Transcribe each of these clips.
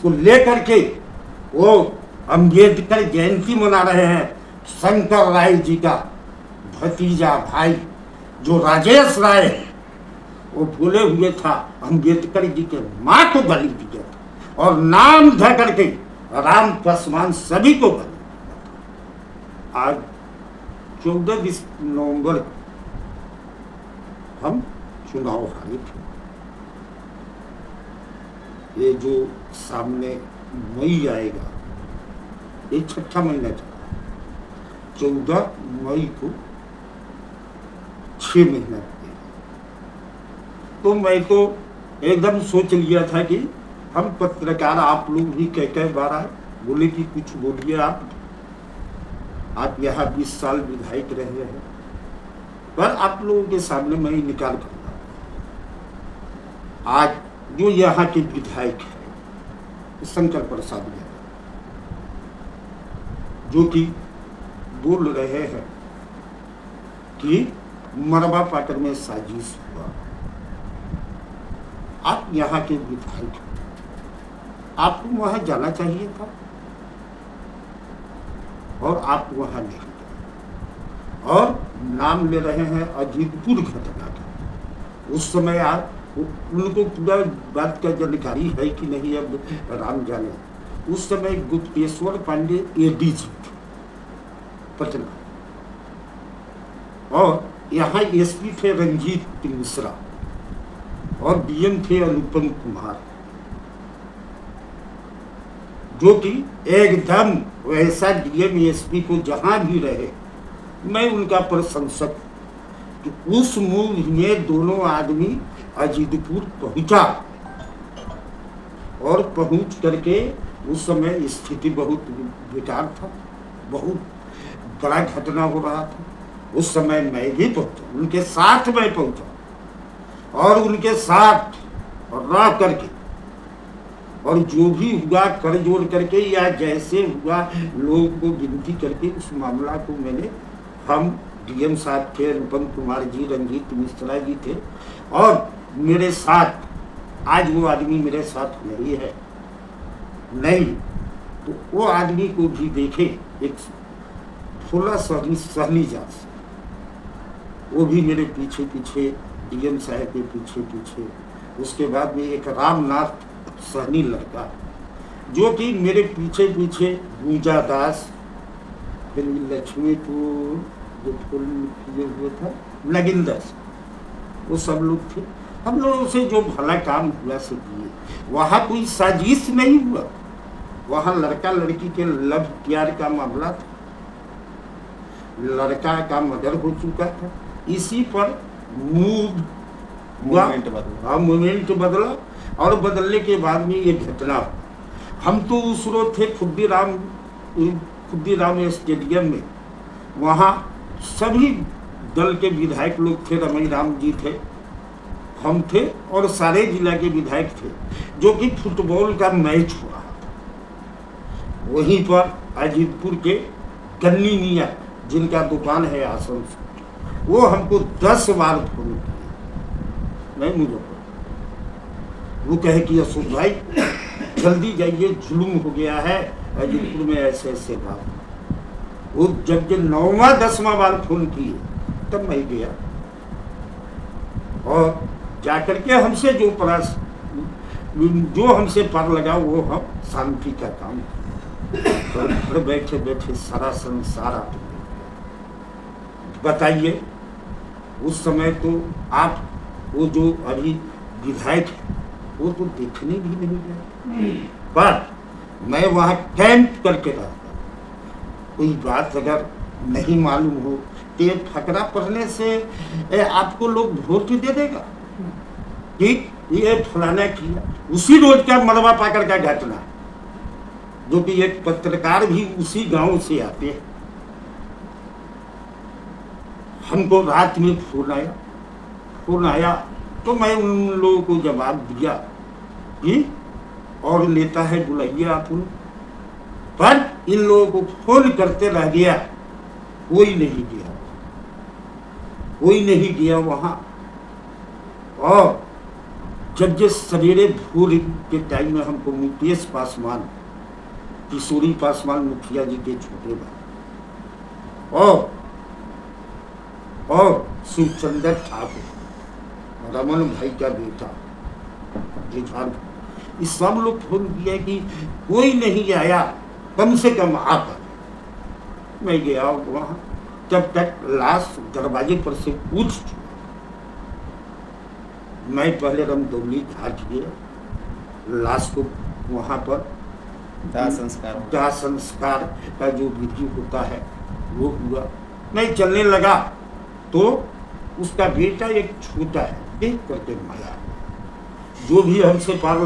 उसको लेकर के वो अंबेडकर जयंती मना रहे हैं। शंकर राय जी का भतीजा भाई जो राजेश राय है, वो बोले हुए था अंबेडकर जी के माँ को बलि दिया था और नाम धर करके राम पासवान सभी को बलि दिया था। आज 14 नवंबर हम चुनाव हारे थे। ये जो सामने मई आएगा, ये 6ठा महीना चला, 14 मई को 6 महीना लगेगा। तो मैं तो एकदम सोच लिया था कि हम पत्रकार, आप लोग भी कई बार आए, बोले कि कुछ बोलिए आप यहाँ 20 साल विधायक रहे हैं, पर आप लोगों के सामने मैं निकाल कर आज जो यहाँ के विधायक है शंकर प्रसाद यादव, जो कि बोल रहे हैं कि मरवा पाकर में साजिश हुआ। आप यहाँ के विधायक, आपको वहां जाना चाहिए था और आप वहां नहीं गए और नाम ले रहे हैं अजीतपुर घटना का। उस समय आप उनको पूरा बात का जानकारी है कि नहीं, अब राम जाने। उस समय गुप्तेश्वर पांडे एडीजी थे पटना और यहाँ एसपी थे रंजीत मिश्रा और डीएम थे अनुपम कुमार, जो कि एकदम वैसा डीएम एसपी को जहां भी रहे मैं उनका प्रशंसक। तो उस मूव में दोनों आदमी अजीतपुर पहुंचा और पहुंच करके उस समय स्थिति बहुत बेकार था, बहुत बड़ा घटना हो रहा था। उस समय मैं भी पहुंचा, उनके साथ मैं पहुंचा और उनके साथ रह करके और जो भी हुआ कर जोड़ करके या जैसे हुआ लोगों को विनती करके उस मामला को मैंने, हम डीएम साहब थे, अनुपम कुमार जी, रंजीत मिश्रा जी थे और मेरे साथ आज वो आदमी मेरे साथ नहीं है, नहीं तो वो आदमी को भी देखे, एक 16 सहनी जात से, वो भी मेरे पीछे पीछे, डीएम साहब के पीछे पीछे। उसके बाद में एक रामनाथ सहनी लड़का जो कि मेरे पीछे पीछे, गूंजा दास, फिर लक्ष्मीपुर जो फूल किए हुए था नगिंदर, वो सब लोग थे। हम लोगों से जो भला काम हुआ से किए, वहाँ कोई साजिश नहीं हुआ, वहाँ लड़का लड़की के लव प्यार का मामला था, लड़का का मर्डर हो चुका था, इसी पर मूवमेंट बदला और बदलने के बाद में ये घटना। हम तो उस रोज थे खुद्दीराम स्टेडियम में, वहाँ सभी दल के विधायक लोग थे, रमई राम जी थे, हम थे और सारे जिला के विधायक थे, जो कि फुटबॉल का मैच हो रहा था। वहीं पर अजीतपुर के गन्नी मियाँ जिनका दुकान है आसनसोल, वो हमको 10 बार फोन किए, नहीं मुझे वो कहे कि अशोक भाई जल्दी जाइए, जुलूम हो गया है अजीतपुर में, ऐसे ऐसे बात। वो जब 9वां 10वां बार फोन किए तब मैं गया और जाकर के हमसे जो हमसे पर लगा वो हम शांति का काम तो घर बैठे बैठे सारा संसार आप बताइए। उस समय तो आप वो जो अभी विधायक है वो तो देखने भी नहीं गए, पर मैं वहाँ कैंप करके रहा। कोई बात अगर नहीं मालूम हो तो ये फकरा पढ़ने से आपको लोग वोट दे देगा कि ये फलाना किया। उसी रोज का मरवा पाकर का घटना, जो कि एक पत्रकार भी उसी गांव से आते हैं। हमको रात में फोन आया तो मैं उन लोगों को जवाब दिया कि और लेता है बुलाइए आप उन, पर इन लोगों को फोन करते रह गया, कोई नहीं गया वहां। और जब ये सवेरे भोर के टाइम में हमको मुकेश पासवान, किशोरी पासवान मुखिया जी के छोटे भाई और शिवचंद्र ठाकुर, रमन भाई का बेटा रिझान, इस सब लोग फोन किया कि कोई नहीं आया, कम से कम आप आए। मैं गया वहाँ, जब तक लाश दरवाजे पर से पूछ चुका। मैं पहले रमदौली घाट गया, लाश को वहाँ पर दाह संस्कार का जो विधि होता है वो हुआ। मैं चलने लगा तो उसका बेटा एक छोटा है, देख करके माया, जो भी हमसे पार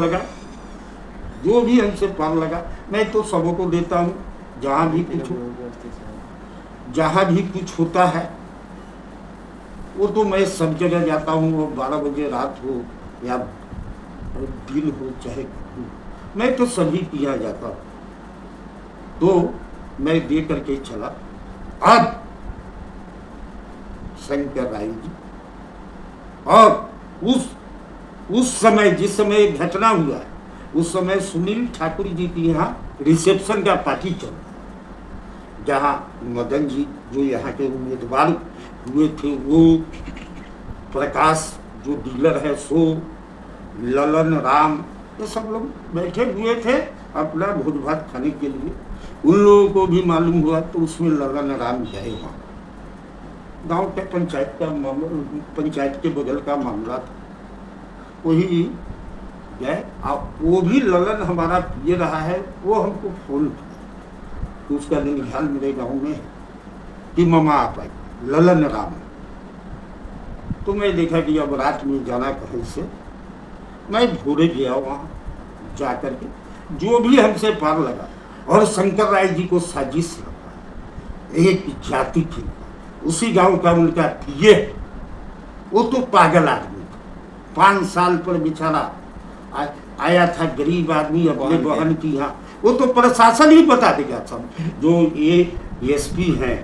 लगा, मैं तो सबों को देता हूँ, जहाँ भी कुछ होता है वो तो मैं सब जगह जाता हूँ। वो 12 बजे रात हो या दिन हो चाहे हो, मैं तो सभी के यहाँ जाता हूँ। तो मैं दे करके चला। अब शंकर राय जी, और उस समय जिस समय घटना हुआ है, उस समय सुनील ठाकुर जी के यहाँ रिसेप्शन का पार्टी चल रहा, जहाँ मदन जी जो यहाँ के उम्मीदवार हुए थे, वो प्रकाश जो डीलर है सो, ललन राम, ये सब लोग बैठे हुए थे अपना भोज भात खाने के लिए। उन लोगों को भी मालूम हुआ तो उसमें ललन राम गए वहाँ। गांव के पंचायत के बगल का मामला था, वही गए। वो भी ललन हमारा पिए रहा है, वो हमको फोन किया तो उसका दिन ख्याल मेरे गाँव में है कि मामा आप आए, ललन राम। तो मैं देखा कि अब रात में जाना कहीं से, मैं भोरे गया वहाँ जा करके, जो भी हमसे पार लगा, और शंकर राय जी को साजिश लगा, एक जाति थी उसी गांव का उनका पिए, वो तो पागल आदमी था, 5 साल पर बेचारा आया था, गरीब आदमी अपने बहन की यहाँ। वो तो प्रशासन ही बता देगा सब, जो ये एसपी हैं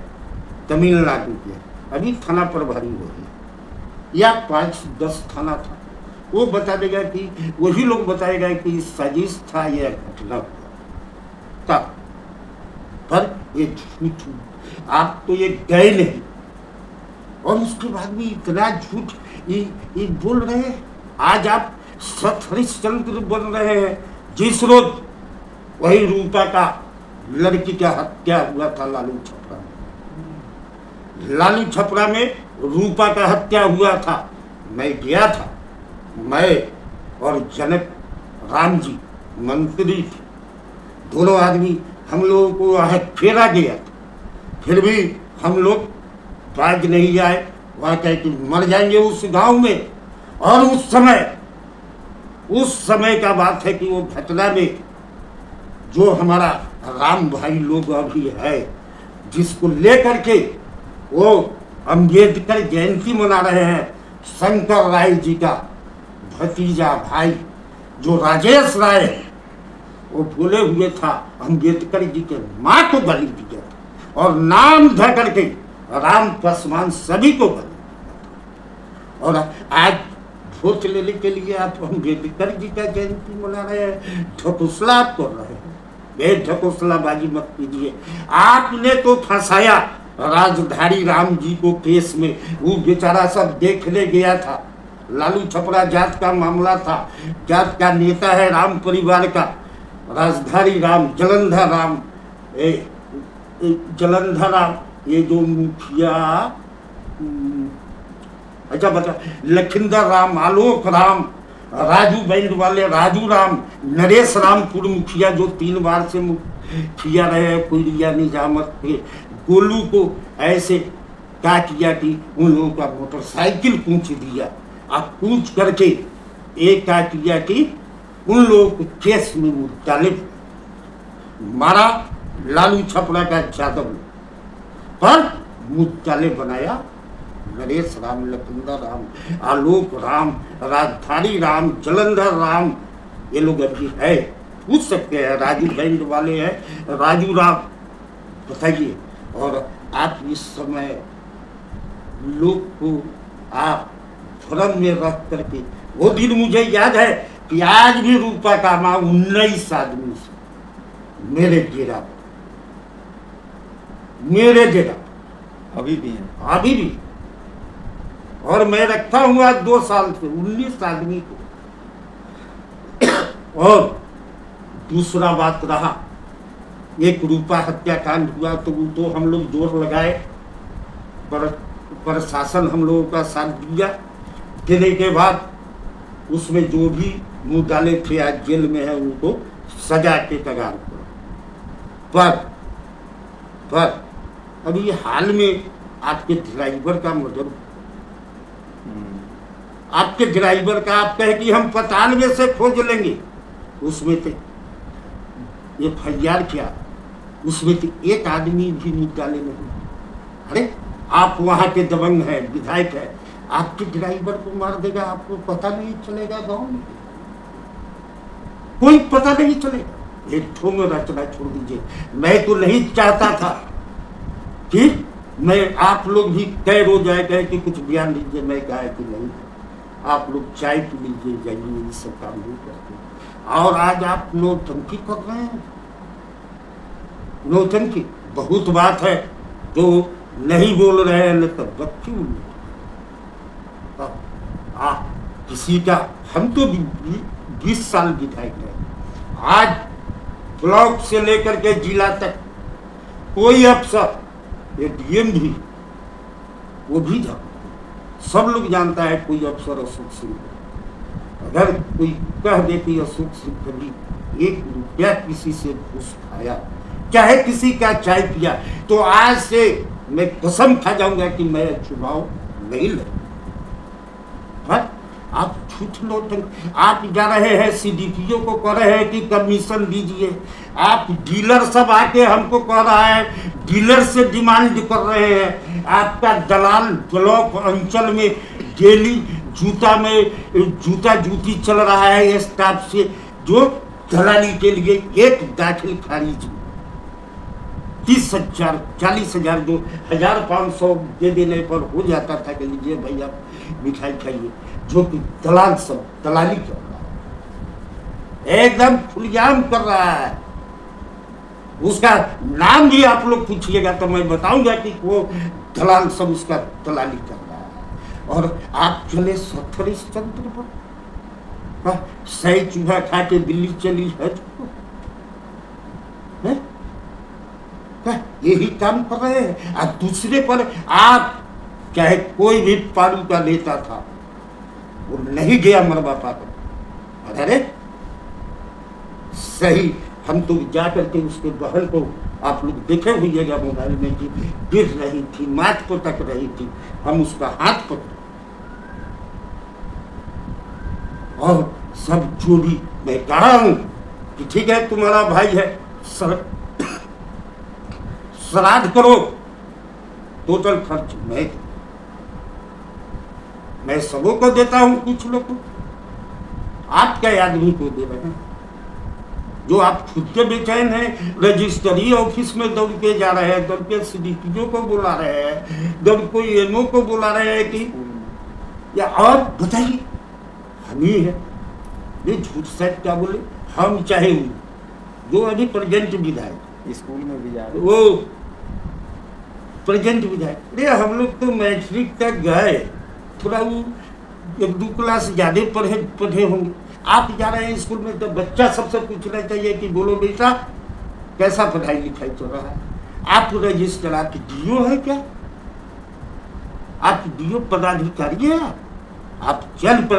तमिलनाडु के, अभी थाना प्रभारी हो गए या 5-10 थाना था, वो बता देगा कि वही लोग बताएगा कि साजिश था, यह घटना हुआ तब। पर ये झूठ, आप तो ये गए नहीं, और उसके बाद भी इतना झूठ ये बोल रहे हैं। आज आप हरिश्चंद्र बन रहे हैं। जिस रोज वही रूपा का लड़की का हत्या हुआ था लालू छपरा में रूपा का हत्या हुआ था, मैं गया था, मैं और जनक राम जी मंत्री थे, दोनों आदमी हम लोगों को वहाँ फेरा गया था, फिर भी हम लोग बाज नहीं आए। वहाँ कहे कि मर जाएंगे उस गांव में। और उस समय का बात है कि वो घटना में जो हमारा राम भाई लोग अभी है, जिसको लेकर के वो अम्बेडकर जयंती मना रहे हैं, शंकर राय जी का भतीजा भाई जो राजेश राय है, वो बोले हुए था अम्बेडकर जी के माँ को बलि दिया था, और नाम धर करके राम पासवान सभी को बलि दिया था। और आज वोट लेने के लिए आप अम्बेडकर जी का जयंती मना रहे हैं, ढकोसला आप कर रहे हैं। ये ढकोसलाबाजी मत कीजिए। आपने तो फंसाया राजधारी राम जी को केस में, वो बेचारा सब देखने गया था। लालू छपरा जात का मामला था, जात का नेता है राम परिवार का, राजधारी राम, जलंधर राम, ये जो मुखिया, अच्छा बता, लखिंदर राम, आलोक राम, राजू बैंड वाले राजू राम, नरेश रामपुर मुखिया जो 3 बार से मुखिया रहे, कुरिया निजामत के, गोलू को ऐसे क्या किया कि उन लोगों का मोटरसाइकिल पूछ दिया, आप पूछ करके एक क्या किया कि उन लोगों को केस में मुतालिब मारा, लालू छपरा का यादव पर मुताले बनाया नरेश राम, लखिंदर राम, आलोक राम, राजधारी राम, जलंधर राम, ये लोग अभी है, पूछ सकते हैं, राजू बैंड वाले हैं, राजू राम, बताइए। और आप इस समय लोग को आप भ्रम में रख करके वो दिन मुझे याद है कि आज भी रूपा का माँ 19 आदमी से मेरे डेरा पर, मेरे डेरा अभी भी है? अभी भी। और मैं रखा हुआ 2 साल से 19 आदमी को। और दूसरा बात रहा, एक रूपा हत्याकांड हुआ तो वो तो हम लोग जोर लगाए, पर प्रशासन हम लोगों का साथ दिया। देने के बाद उसमें जो भी मुंह डाले थे आज जेल में है उनको सजा के कगार पर अभी हाल में आपके ड्राइवर का मर्डर, आपके ड्राइवर का आप कहे कि हम 95 से खोज लेंगे, उसमें थे FIR किया, उसमें तो एक आदमी भी निकाले नहीं। अरे आप वहां के दबंग हैं, विधायक है, आपके ड्राइवर को मार देगा, आपको पता नहीं चलेगा, गांव में कोई पता नहीं चलेगा। एक ठो में रचना छोड़ दीजिए। मैं तो नहीं चाहता था कि मैं आप लोग भी तय हो जाए गए कि कुछ बयान दीजिए, मैं कहा कि नहीं, आप लोग चाय पी लीजिए, जाइए, ये सब काम नहीं करते। और आज आप नौटंकी कर रहे हैं, नौटंकी। बहुत बात है तो नहीं बोल रहे हैं, न तो बच्चे किसी का, हम तो 20 साल विधायक है, आज ब्लॉक से लेकर के जिला तक कोई अफसर, ये DM भी, वो भी था, सब लोग जानता है कोई अफसर अशोक सिंह। अगर कोई कह दे कि अशोक सिंह कभी 1 रुपया किसी से घूस खाया, चाहे किसी का चाय पिया, तो आज से मैं कसम खा जाऊंगा कि मैं चुनाव नहीं लड़। आप झूठ नौटंकी, आप जा रहे हैं CDPO को कह रहे हैं कि कमीशन दीजिए, आप डीलर सब आके हमको कह रहा है, डीलर से डिमांड कर रहे हैं। आपका दलाल ब्लॉक अंचल में डेली जूता जूती चल रहा है स्टाफ से, जो दलाली के लिए एक दाखिल खारिज 30,000 40,000 जो 1,500 दे देने पर हो जाता था कि लीजिए भैया मिठाई खाइए, जो कि दलाल सब दलाली कर रहा है, एकदम खुलेआम कर रहा है। उसका नाम भी आप लोग पूछिएगा तो मैं बताऊंगा कि वो दलाल सब उसका दलाली कर रहा है। और आप चले 70 तंत्र पर, सही चूहा खा के दिल्ली चली है, यही काम कर रहे हैं। और दूसरे पर आप, चाहे कोई भी पार्टी का नेता था, वो नहीं गया मरवा पाकर, अरे सही, हम तो जा करके उसके बहन को आप लोग देखे हुईएगा मोबाइल में कि गिर रही थी, माथ को तक रही थी, हम उसका हाथ पकड़े और सब जोड़ी। मैं कहा हूं कि ठीक है तुम्हारा भाई है, श्राद्ध करो, टोटल खर्च मैं सबों को देता हूं, कुछ लोग को, आप क्या आदमी को दे रहे हैं? जो आप खुद के बेचैन हैं, रजिस्ट्री ऑफिस में दौड़ के जा रहे हैं, दौड़ के CDPO को बुला रहे हैं, दौड़ कोई NO को बुला रहे हैं कि या, और बताइए हम ही है ये झूठ सच क्या बोले। हम चाहे जो अभी प्रेजेंट विधायक स्कूल में भी जा रहे, वो प्रेजेंट विधायक, अरे हम लोग तो मैट्रिक तक गए, थोड़ा वो 1-2 क्लास ज्यादा पढ़े होंगे। आप जा रहे हैं स्कूल में तो बच्चा सबसे पूछना चाहिए कि बोलो बेटा कैसा पढ़ाई लिखाई चल रहा है। आप रजिस्टर, आपकी DO है क्या? आप DO पदाधिकारी है? आप चल पर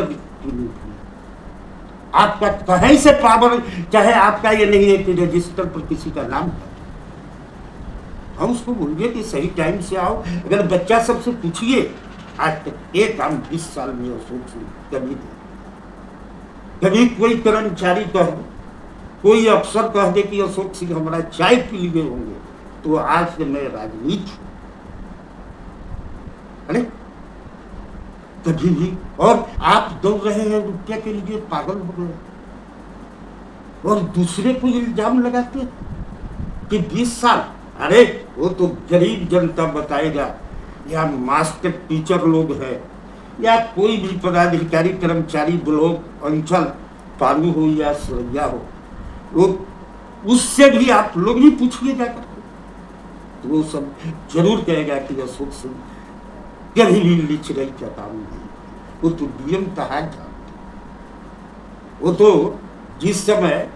आपका कहीं से पावर, चाहे आपका ये नहीं है कि रजिस्टर पर किसी का नाम है, हम उसको बोलिए कि सही टाइम से आओ। अगर बच्चा सबसे पूछिए, आज तक एक काम 20 साल में अशोक सिंह कभी कोई कर्मचारी कह दे, कोई अफसर कह दे कि अशोक सिंह हमारा चाय पी लिए होंगे, तो आज से मैं राजनीति हूं। अरे कभी भी, और आप दौड़ रहे हैं रुपया के लिए, पागल हो गए, और दूसरे को इल्जाम लगाते कि 20 साल। अरे वो तो गरीब जनता बताएगा, या मास्टर टीचर लोग हैं, या कोई भी पदाधिकारी कर्मचारी ब्लॉक अंचल पालू हो या सरैया हो, वो उससे भी आप लोग भी पूछिए जाकर, तो वो सब जरूर कहेगा कि अशोक सिंह कभी भी लिचड़ई का काम नहीं, वो तो डीएम कहा था। वो तो जिस समय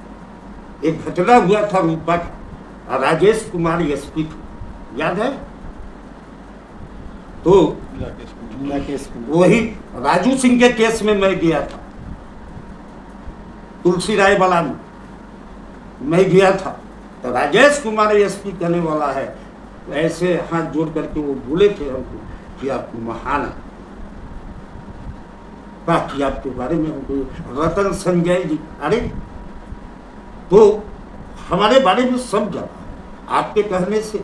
एक घटना हुआ था रूपा का, राजेश कुमार एसपी थे, याद है? तो वही राजू सिंह के केस में मैं गया था, तुलसी राय वाला में मैं गया था, तो राजेश कुमार एसपी कहने वाला है, तो ऐसे हाथ जोड़ करके वो बोले थे हमको कि आप महान हैं, बाकी आपके बारे में हमको रतन संजय जी, अरे तो हमारे बारे में सब जाना, आपके कहने से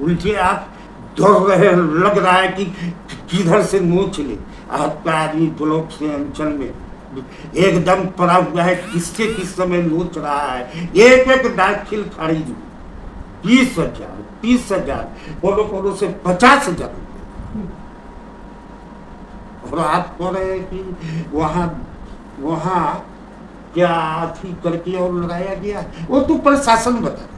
उल्टे आप दौड़ रहे, लग रहा है कि किधर से नोच ले। आपका आदमी ब्लॉक से अंचल में एकदम पड़ा हुआ है, किसके किस समय नोच रहा है, एक एक दाखिल खारिज 20,000 30,000 बोलो से 50,000 रुपये, और आप कह रहे हैं कि वहाँ क्या थी करके और लगाया गया, वो तो प्रशासन बताएगा,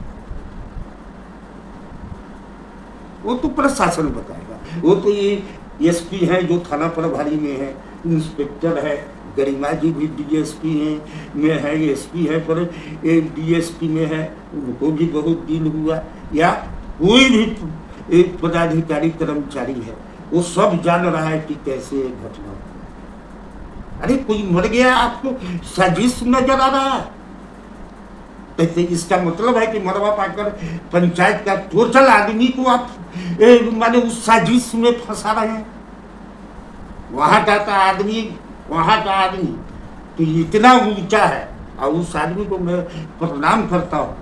वो तो प्रशासन बताएगा। वो तो ये एसपी है जो थाना प्रभारी में है, इंस्पेक्टर है, गरिमा जी भी डीएसपी में है, एसपी है, पर एक डीएसपी में है, उनको भी बहुत दिन हुआ, या कोई भी एक पदाधिकारी कर्मचारी है, वो सब जान रहा है कि कैसे घटना हुआ। अरे कोई मर गया, आपको साजिश नजर आ रहा है, तो इसका मतलब है कि मरवा पाकर पंचायत का टोटल आदमी को आप माने उस साजिश में फंसा रहे हैं। वहां का आदमी तो इतना ऊंचा है, और उस आदमी को मैं प्रणाम करता हूँ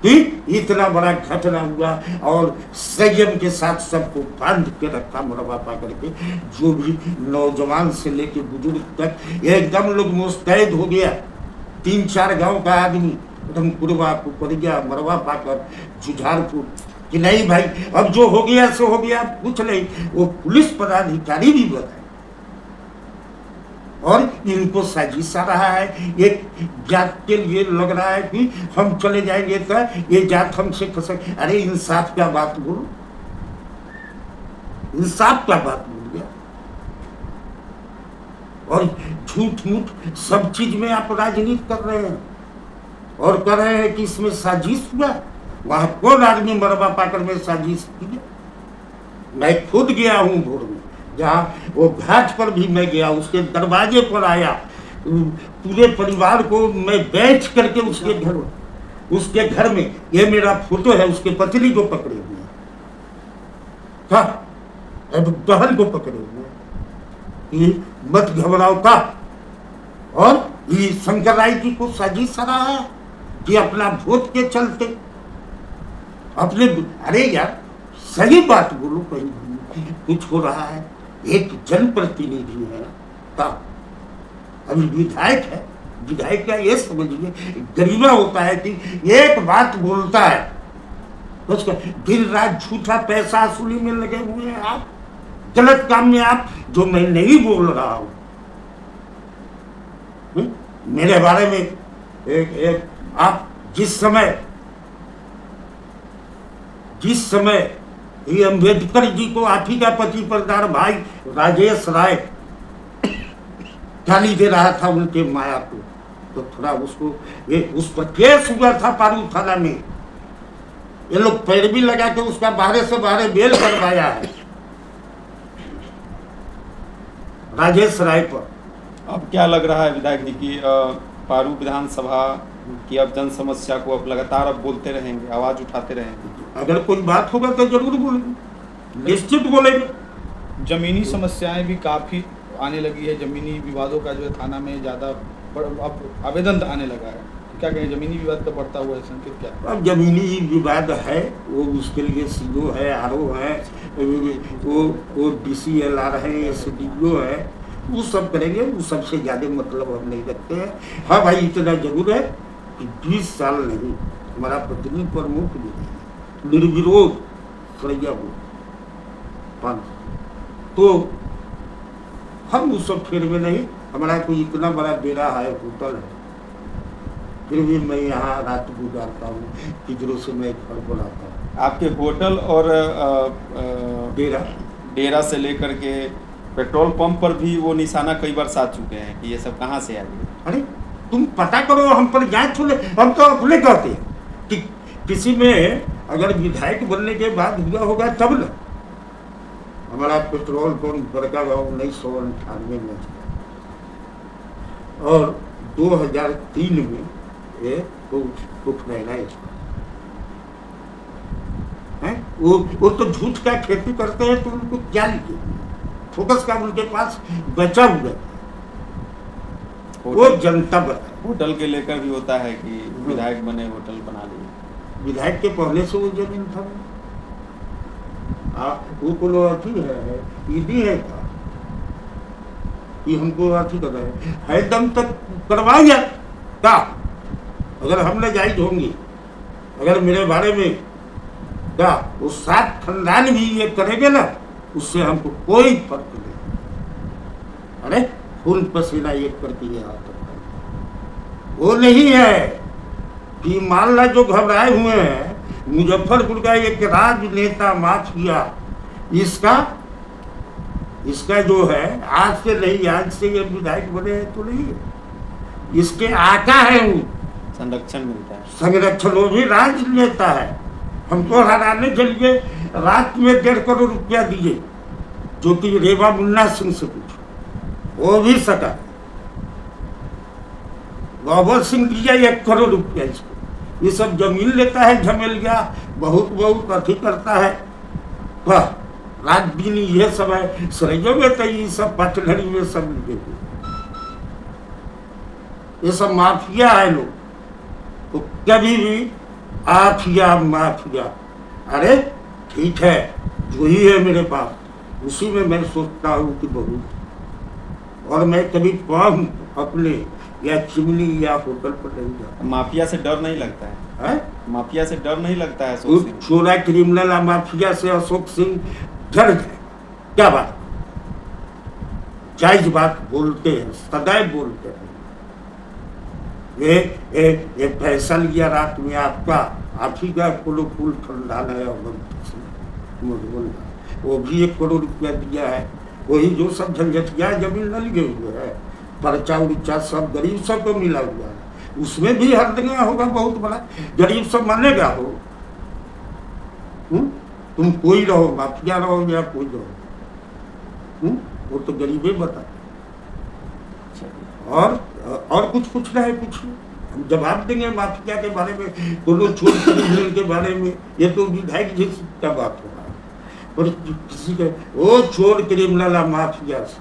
कि इतना बड़ा घटना हुआ और संयम के साथ सबको बांध के रखा, मरवा पा करके, जो भी नौजवान से लेके बुजुर्ग तक एकदम लोग मुस्तैद हो गया। 3-4 गांव का आदमी एकदम कुरबा को पड़ गया, मरवा पाकर जुझारपुर कि नहीं भाई अब जो हो गया सो हो गया, कुछ नहीं। वो पुलिस पदाधिकारी भी बताए, और इनको साजिश आ रहा है, एक जात के लिए लग रहा है कि हम चले जाएंगे तो ये जात हमसे खसक। अरे इंसाफ क्या बात बोलो, इंसाफ क्या बात बोल गया, और झूठ मूठ सब चीज में आप राजनीति कर रहे हैं, और कर रहे हैं कि इसमें साजिश हुआ। वहां कौन आदमी मरवा पाकर में साजिश की? मैं खुद गया हूं भोर में, जहाँ वो घाट पर भी मैं गया, उसके दरवाजे पर आया, पूरे परिवार को मैं बैठ करके उसके घर में, ये मेरा फोटो है, उसके पत्नी को पकड़े हुए हैं, बहन को पकड़े हुए हैं, मत घबराओ का। और ये शंकर राय जी को साजिश आ रहा है कि अपना वोट के चलते अपने, अरे यार सही बात बोलो, कहीं कुछ हो रहा है। एक जनप्रतिनिधि है का, अभी विधायक है, विधायक का ये समझिए गरिमा होता है कि एक बात बोलता है तो उसका दिन रात झूठा पैसा वसूली में लगे हुए हैं आप, गलत काम में आप, जो मैं नहीं बोल रहा हूं। मेरे बारे में एक आप जिस समय ये अम्बेडकर जी को आप ही का पति परदार भाई राजेश राय गाली दे रहा था उनके माया को, तो थोड़ा उसको ये उस पर केस हुआ था पारू थाना में, ये लोग पैरवी लगा के उसका बाहर से बाहर बेल करवाया है राजेश राय पर। अब क्या लग रहा है विधायक जी की पारू विधानसभा की अब जन समस्या को अब लगातार अब बोलते रहेंगे, आवाज उठाते रहेंगे? अगर कोई बात होगा तो जरूर बोलेंगे, निश्चित बोलेंगे। जमीनी समस्याएं भी काफ़ी आने लगी है, जमीनी विवादों का जो है थाना में ज़्यादा अब आवेदन आने लगा है, क्या कहें, जमीनी विवाद का बढ़ता हुआ है संकेत क्या? अब जमीनी विवाद है, वो उसके लिए सीओ है, आरओ है, वो DCLR है, SDO है, वो सब करेंगे, वो सबसे ज़्यादा मतलब हम नहीं रखते हैं। हाँ भाई इतना जरूर है कि 20 साल नहीं, हमारा पत्नी प्रमुख भी निर्विरोध सरैया को तो हम उस सब फेर में नहीं, हमारा कोई इतना बड़ा डेरा है, होटल है, फिर भी मैं यहाँ रात गुजारता हूँ, किधरों से मैं घर बुलाता हूँ। आपके होटल और डेरा डेरा से लेकर के पेट्रोल पंप पर भी वो निशाना कई बार साध चुके हैं कि ये सब कहाँ से आ गए। अरे तुम पता करो, हम पर जांच छोड़े, हम तो अपने कहते हैं कि किसी में अगर विधायक बनने के बाद हुआ होगा तब न। हमारा पेट्रोल पंप बड़का गाँव 1998 में था और 2003 में ये कुछ रहना है। वो तो झूठ का खेती करते हैं, तो उनको क्या लीजिए, फोकस का उनके पास बचा हुआ है, वो जनता बताए। होटल के लेकर भी होता है कि विधायक बने होटल बना लिए। विधायक के पहले से वो जमीन था, वो को अथी है, ईडी है का ये हमको अथी कर रहे है दम तक करवाइए क्या। अगर हम न जायज होंगी, अगर मेरे बारे में क्या वो 7 खानदान भी ये करेंगे ना, उससे हमको कोई फर्क नहीं। अरे खून पसीना एक करके ये आता है, वो नहीं है कि मान ला जो घबराए हुए हैं मुजफ्फरपुर का एक राजनेता माफिया, इसका जो है आज से नहीं, आज से ये विधायक बने हैं तो नहीं है, इसके आका है वो, संरक्षण मिलता है, संरक्षण, वो भी राजनेता है। हमको हराने के लिए रात में 1.5 करोड़ रुपया दिए, जो कि रेवा मुन्ना सिंह से पूछो, वो भी सका। गौबर सिंह दिया 1 करोड़ रुपया इसको। ये सब जमीन लेता है झमेलिया, बहुत अथी करता है, वाह रात दिन ये सब है। सरैयो में तो ये सब पचलड़ी में सब मिले, ये सब माफिया है लोग, तो कभी भी माफिया। अरे ठीक है, जो ही है मेरे पास, उसी में मैं सोचता हूँ कि बहुत, और मैं कभी पाऊँ अपने या चिमनी या होटल पर नहीं जाता। माफिया से डर नहीं लगता है? माफिया से डर नहीं लगता है? छोरा क्रिमिनल माफिया से अशोक सिंह डर गए, क्या बात, जायज बात बोलते हैं, सदैव बोलते हैं। ये पैसा लिया रात में आपका, आप ही का फूल खंडान है, वो भी 1 करोड़ रुपया दिया है, वही जो सब झंझटिया जमीन न लिए हुए है, पर्चा उर्चा सब गरीब सबको मिला हुआ है, उसमें भी हरदंगा होगा बहुत बड़ा, गरीब सब मानेगा हो। तुम कोई रहो, माफिया रहो या कोई रहो, वो तो गरीबे बता। और कुछ रहे पूछिए, हम जवाब देंगे माफिया के बारे में, दोनों चोर क्रिमिनल के बारे में। ये तो विधायक जी का बात हो रहा है, और किसी के वो चोर क्रिमिनल माफिया से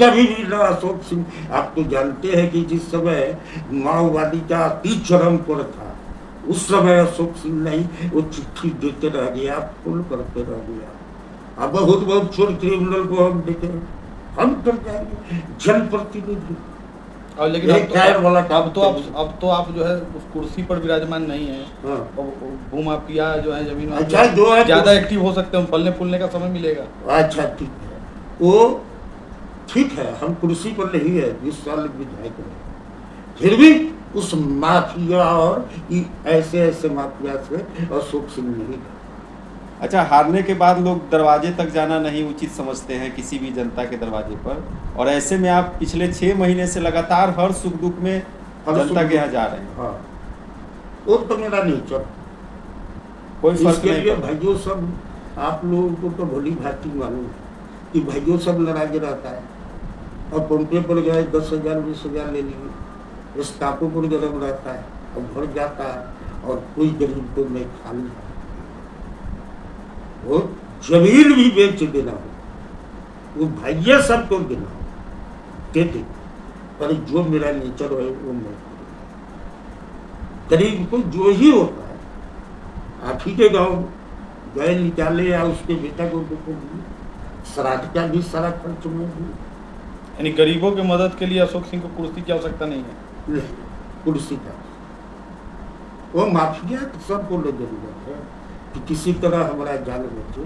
कभी भी न अशोक सिंह। आप तो जानते हैं कि जिस समय माओवादी का अति चरम पर था, उस समय अशोक सिंह नहीं, वो चिट्ठी देते रह गया, फोन करते रह गया। अब बहुत चोर क्रिमिनल को हम देखे, हम कर जाएंगे जनप्रतिनिधि। और लेकिन अब तो आप जो है उस कुर्सी पर विराजमान नहीं है, भूमाफिया जो है जमीन अच्छा जो है ज्यादा एक्टिव हो सकते हैं, फलने फूलने का समय मिलेगा। अच्छा ठीक है, वो ठीक है, हम कुर्सी पर नहीं है, 20 साल विधायक रहे, फिर भी उस माफिया और ऐसे माफिया से अशोक सिंह नहीं। अच्छा, हारने के बाद लोग दरवाजे तक जाना नहीं उचित समझते हैं, किसी भी जनता के दरवाजे पर, और ऐसे में आप पिछले 6 महीने से लगातार हर सुख दुख में जनता के यहाँ जा रहे हैं। हाँ, वो तो मेरा नेचर, कोई फर्क नहीं पड़ता। भाइयों सब आप लोगों को तो भली भांति मालूम कि भाइयों सब नाराज रहता है, और पंपे पर गए 10,000 20,000 ले लिए, स्टाफों पर गर्म रहता है, और घर जाता है, और कोई गरीब को नहीं खाली, वो जमीन भी बेच देना हो, वो भैया सबको देना हो, देते, पर जो मेरा नेचर है वो मैं गरीब को जो ही होता है, आप ही के गाँव गए निकाले या उसके बेटा को श्राद्ध का भी सारा खर्च में भी। यानी गरीबों की मदद के लिए अशोक सिंह को कुर्सी की आवश्यकता नहीं है। कुर्सी का वो माफिया सबको ले जरूरत है कि किसी तरह हमारा जान बचे,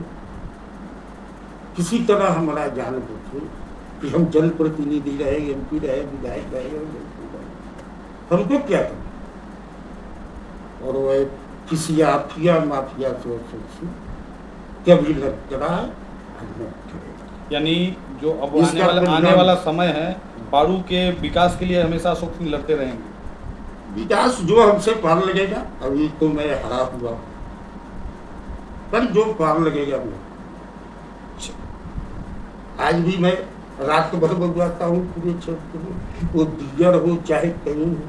किसी तरह हमारा जान बचे, कि हम जनप्रतिनिधि रहे, MP रहे, विधायक रहे और मंत्री रहे, हमको क्या करना। और वह किसी माफिया से कभी न डरा है, न डरेगा। यानी जो अब इसका आने परिणाम- वाला समय है, पारू के विकास के लिए हमेशा अशोक सिंह लड़ते रहेंगे। विकास जो हमसे पार लगेगा, अभी तो मैं हरा हुआ हूं, पर जो पार लगेगा वो। आज भी मैं रात भर बगवाता हूँ पूरे क्षेत्र में, वो दियर हो चाहे कहीं हो,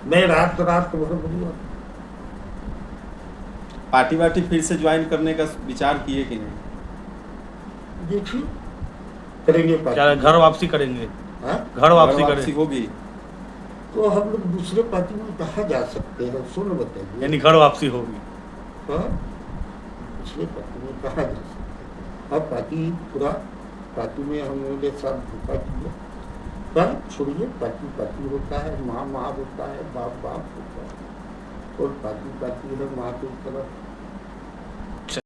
मैं रात भर बगवाता। पार्टी वार्टी फिर से ज्वाइन करने का विचार किए कि नहीं? देखिए करेंगे क्या पार्टी। घर वापसी करेंगे? हाँ? घर वापसी घर करेंगे होगी। तो हम लोग दूसरे पार्टी में कहाँ जा सकते हैं, सुन बताइए। यानी घर वापसी होगी। हाँ? दूसरे पार्टी में कहाँ जा सकते हैं। अब पार्टी में हम लोगों के साथ धोखा किया, पर छोड़िए, पार्टी होता है, माँ होता है, बाप होता है, और पार्टी है, माँ की तरफ